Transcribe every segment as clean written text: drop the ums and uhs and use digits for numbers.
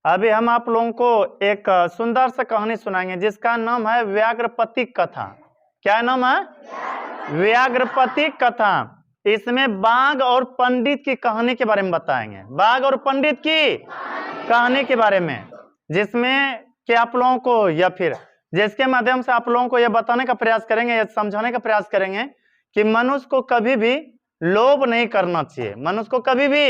अभी हम आप लोगों को एक सुंदर सा कहानी सुनाएंगे जिसका नाम है व्याघ्रपति कथा। क्या नाम है? व्याघ्रपति कथा। इसमें बाघ और पंडित की कहानी के बारे में बताएंगे, बाघ और पंडित की कहानी के बारे में, जिसमें कि आप लोगों को या फिर जिसके माध्यम से आप लोगों को यह बताने का प्रयास करेंगे या समझाने का प्रयास करेंगे कि मनुष्य को कभी भी लोभ नहीं करना चाहिए, मनुष्य को कभी भी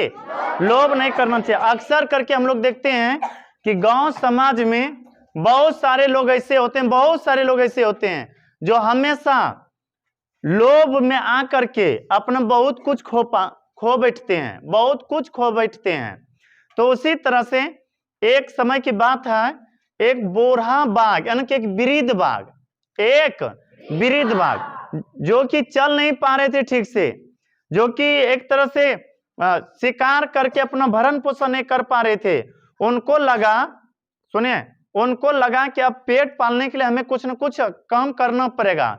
लोभ नहीं करना चाहिए। अक्सर करके हम लोग देखते हैं कि गांव समाज में बहुत सारे लोग ऐसे होते हैं, बहुत सारे लोग ऐसे होते हैं जो हमेशा लोभ में आकर के अपना बहुत कुछ खो बैठते हैं, बहुत कुछ खो बैठते हैं। तो उसी तरह से एक समय की बात है, एक बोरहा बाघ यानी कि एक वृद्ध बाघ जो कि चल नहीं पा रहे थे ठीक से, जो कि एक तरह से शिकार करके अपना भरण पोषण नहीं कर पा रहे थे। उनको लगा, सुनिए, उनको लगा कि अब पेट पालने के लिए हमें कुछ न कुछ काम करना पड़ेगा।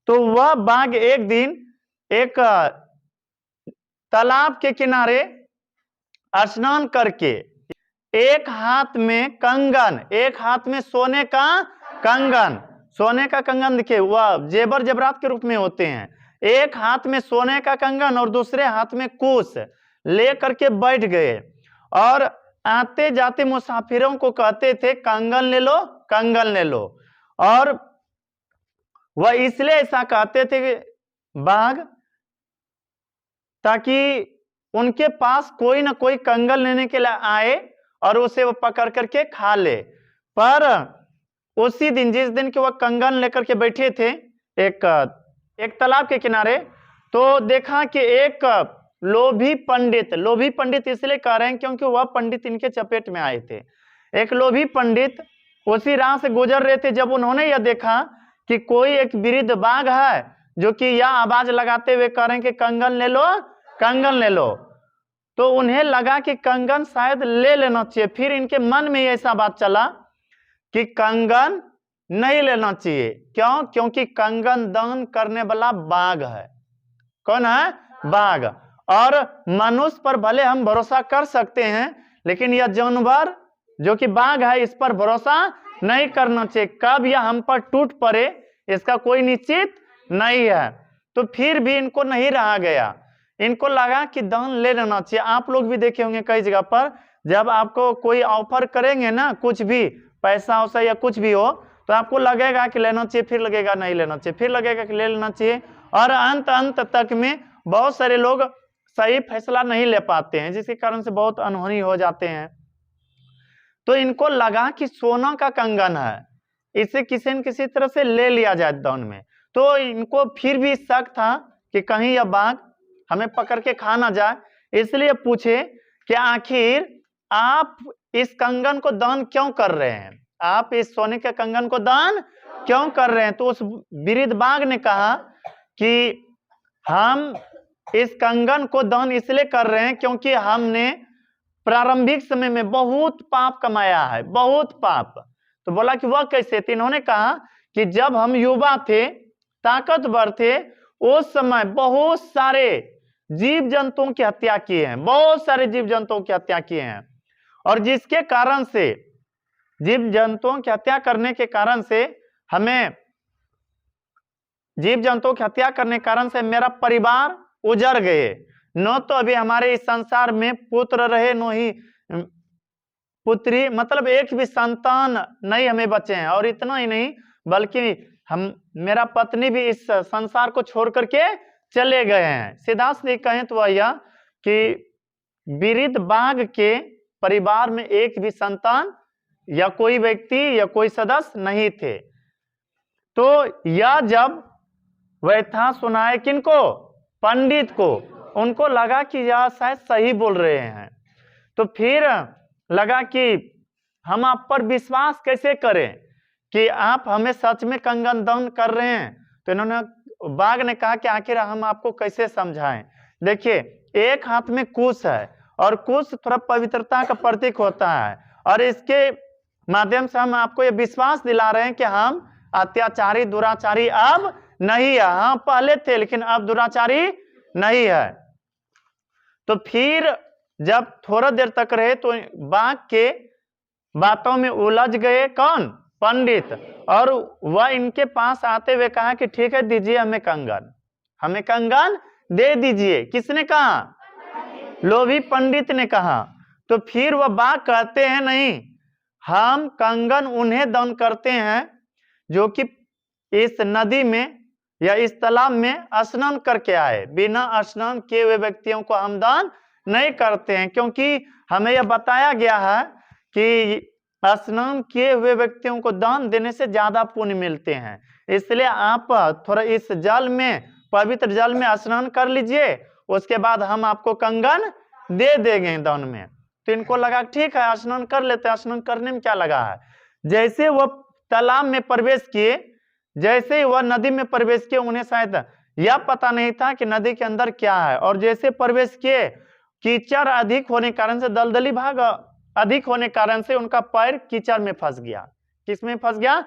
तो वह बाघ एक दिन एक तालाब के किनारे स्नान करके एक हाथ में कंगन, एक हाथ में सोने का कंगन देखिए, वह जेबर जेवरात के रूप में होते हैं। एक हाथ में सोने का कंगन और दूसरे हाथ में कुश ले करके बैठ गए और आते जाते मुसाफिरों को कहते थे कंगन ले लो। और वह इसलिए ऐसा कहते थे बाघ ताकि उनके पास कोई ना कोई कंगन लेने के लिए आए और उसे वो पकड़ करके खा ले। पर उसी दिन, जिस दिन के वह कंगन लेकर के बैठे थे एक तालाब के किनारे, तो देखा कि एक लोभी पंडित इसलिए कह रहे हैं क्योंकि वह पंडित इनके चपेट में आए थे। एक लोभी पंडित उसी राह से गुजर रहे थे। जब उन्होंने यह देखा कि कोई एक वृद्ध बाघ है जो कि यह आवाज लगाते हुए कह रहे हैं कि कंगन ले लो, तो उन्हें लगा कि कंगन शायद ले लेना चाहिए। फिर इनके मन में ऐसा बात चला कि कंगन नहीं लेना चाहिए। क्यों? क्योंकि कंगन दान करने वाला बाघ है। कौन है? बाघ। और मनुष्य पर भले हम भरोसा कर सकते हैं, लेकिन यह जानवर जो कि बाघ है, इस पर भरोसा नहीं करना चाहिए। कब यह हम पर टूट पड़े इसका कोई निश्चित नहीं है। तो फिर भी इनको नहीं रहा गया, इनको लगा कि दान ले लेना चाहिए। आप लोग भी देखे होंगे कई जगह पर, जब आपको कोई ऑफर करेंगे ना, कुछ भी पैसा वैसा या कुछ भी हो, तो आपको लगेगा कि लेना चाहिए, फिर लगेगा नहीं लेना चाहिए, फिर लगेगा कि ले लेना चाहिए। और अंत तक में बहुत सारे लोग सही फैसला नहीं ले पाते हैं, जिसके कारण से बहुत अनहोनी हो जाते हैं। तो इनको लगा कि सोना का कंगन है, इसे किसी न किसी तरह से ले लिया जाए दान में। तो इनको फिर भी शक था कि कहीं यह बाघ हमें पकड़ के खा ना जाए, इसलिए पूछे कि आखिर आप इस कंगन को दान क्यों कर रहे हैं, आप इस सोने के कंगन को दान क्यों कर रहे हैं। तो उस वृद्ध बाघ ने कहा कि हम इस कंगन को दान इसलिए कर रहे हैं क्योंकि हमने प्रारंभिक समय में बहुत पाप कमाया है, बहुत पाप। तो बोला कि वह कैसे? तो इन्होंने कहा कि जब हम युवा थे, ताकतवर थे, उस समय बहुत सारे जीव जंतुओं की हत्या किए हैं, बहुत सारे जीव जंतुओं की हत्या किए हैं। और जिसके कारण से, जीव जंतुओं की हत्या करने के कारण से, हमें जीव जंतुओं की हत्या करने के कारण से मेरा परिवार उजड़ गए। न तो अभी हमारे इस संसार में पुत्र रहे, न ही पुत्री, मतलब एक भी संतान नहीं हमें बचे हैं। और इतना ही नहीं, बल्कि मेरा पत्नी भी इस संसार को छोड़ करके चले गए हैं। सीधा सीधे कहें तो यह कि वृद्ध बाघ के परिवार में एक भी संतान या कोई व्यक्ति या कोई सदस्य नहीं थे। तो यह जब व्यथा सुनाए किनको? पंडित को। उनको लगा कि यह शायद सही बोल रहे हैं। तो फिर लगा कि हम आप पर विश्वास कैसे करें कि आप हमें सच में कंगन दान कर रहे हैं। तो इन्होंने, बाघ ने कहा कि आखिर हम आपको कैसे समझाएं। देखिए, एक हाथ में कुश है और कुश थोड़ा पवित्रता का प्रतीक होता है, और इसके माध्यम से हम आपको यह विश्वास दिला रहे हैं कि हम अत्याचारी दुराचारी अब नहीं है। हाँ, पहले थे लेकिन अब दुराचारी नहीं है। तो फिर जब थोड़ा देर तक रहे तो बाघ के बातों में उलझ गए कौन? पंडित। और वह इनके पास आते हुए कहा कि ठीक है, दीजिए हमें कंगन, हमें कंगन दे दीजिए। किसने कहा? लोभी पंडित ने कहा। तो फिर वह बाघ कहते हैं नहीं, हम कंगन उन्हें दान करते हैं जो कि इस नदी में या इस तालाब में स्नान करके आए। बिना स्नान किए हुए व्यक्तियों को हम दान नहीं करते हैं, क्योंकि हमें यह बताया गया है कि स्नान किए हुए व्यक्तियों को दान देने से ज्यादा पुण्य मिलते हैं। इसलिए आप थोड़ा इस जल में, पवित्र जल में स्नान कर लीजिए, उसके बाद हम आपको कंगन दे देंगे दान में। तो इनको लगा ठीक है, स्नान कर लेते हैं, स्नान करने में क्या लगा है। जैसे वह तालाब में प्रवेश किए, जैसे ही वह नदी में प्रवेश किए, उन्हें शायद यह पता नहीं था कि नदी के अंदर क्या है। और जैसे प्रवेश किए, कीचड़ अधिक होने के कारण से, दलदली भाग अधिक होने के कारण से उनका पैर कीचड़ में फंस गया। किसमें फंस गया?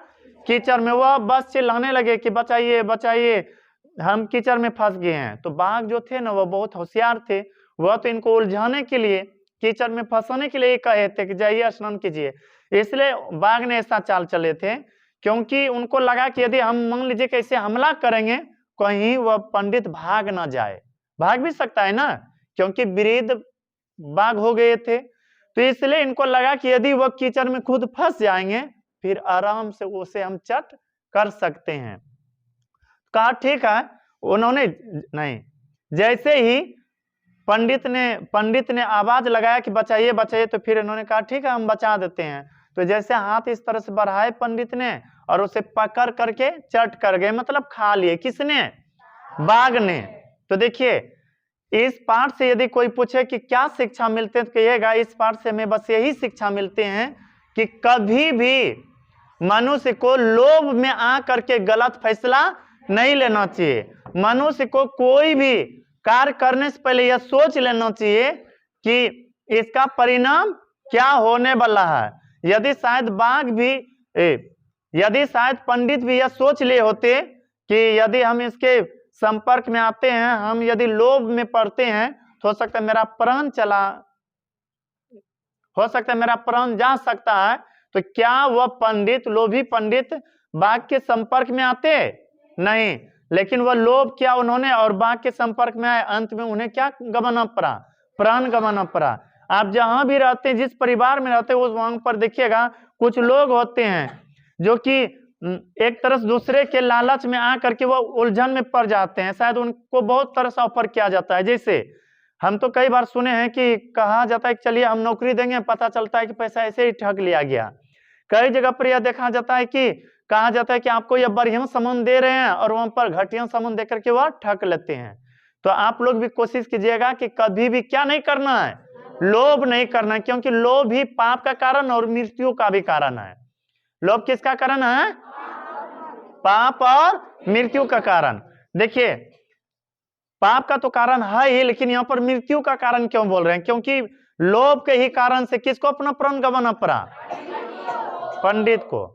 कीचड़ में। वह बस चिल्लाने लगे कि बचाइए बचाइए, हम कीचड़ में फंस गए हैं। तो बाघ जो थे ना, वह बहुत होशियार थे। वह तो इनको उलझाने के लिए, कीचड़ में फंसाने के लिए कहे थे कि जाइए स्नान कीजिए। इसलिए बाघ ने ऐसा चाल चले थे, क्योंकि उनको लगा कि यदि हम मान लीजिए कैसे हमला करेंगे, कहीं वह पंडित भाग ना जाए। भाग भी सकता है ना, क्योंकि वृद्ध बाघ हो गए थे। तो इसलिए इनको लगा कि यदि वह कीचड़ में खुद फंस जाएंगे, फिर आराम से उसे हम चट कर सकते हैं। कहा ठीक है। उन्होंने नहीं, जैसे ही पंडित ने आवाज लगाया कि बचाइए बचाइए, तो फिर इन्होंने कहा ठीक है, हम बचा देते हैं। तो जैसे हाथ इस तरह से बढ़ाए पंडित ने, और उसे पकड़ करके चट कर गए, मतलब खा लिए। किसने? बाघ ने। तो देखिए, इस पाठ से यदि कोई पूछे कि क्या शिक्षा मिलते हैं, तो कहिएगा इस पाठ से हमें बस यही शिक्षा मिलते हैं कि कभी भी मनुष्य को लोभ में आ करके गलत फैसला नहीं लेना चाहिए। मनुष्य को कोई भी कार्य करने से पहले यह सोच लेना चाहिए कि इसका परिणाम क्या होने वाला है। यदि शायद यदि शायद पंडित भी यह सोच लिए होते कि यदि हम इसके संपर्क में आते हैं, हम यदि लोभ में पड़ते हैं, तो हो सकता है मेरा प्राण जा सकता है। तो क्या वह पंडित, लोभी पंडित, बाघ के संपर्क में आते? नहीं। लेकिन वह लोभ किया उन्होंने और बाघ के संपर्क में आए, अंत में उन्हें क्या गंवाना पड़ा? प्राण गंवाना पड़ा। आप जहां भी रहते हैं, जिस परिवार में रहते हैं, उस वहां पर देखिएगा कुछ लोग होते हैं जो कि एक तरह से दूसरे के लालच में आकर के वो उलझन में पड़ जाते हैं। शायद उनको बहुत तरह से ऑफर किया जाता है। जैसे हम तो कई बार सुने हैं कि कहा जाता है कि चलिए हम नौकरी देंगे, पता चलता है कि पैसा ऐसे ही ठग लिया गया। कई जगह पर यह देखा जाता है कि कहा जाता है कि आपको यह बढ़िया सामान दे रहे हैं, और वहां पर घटिया सामान देकर के वह ठग लेते हैं। तो आप लोग भी कोशिश कीजिएगा कि कभी भी क्या नहीं करना है? लोभ नहीं करना है, क्योंकि लोभ ही पाप का कारण और मृत्यु का भी कारण है। लोभ किसका कारण है? पाप और मृत्यु का कारण। देखिए, पाप का तो कारण है ही, लेकिन यहाँ पर मृत्यु का कारण क्यों बोल रहे हैं? क्योंकि लोभ के ही कारण से किसको अपना प्राण गंवाना पड़ा? पंडित को।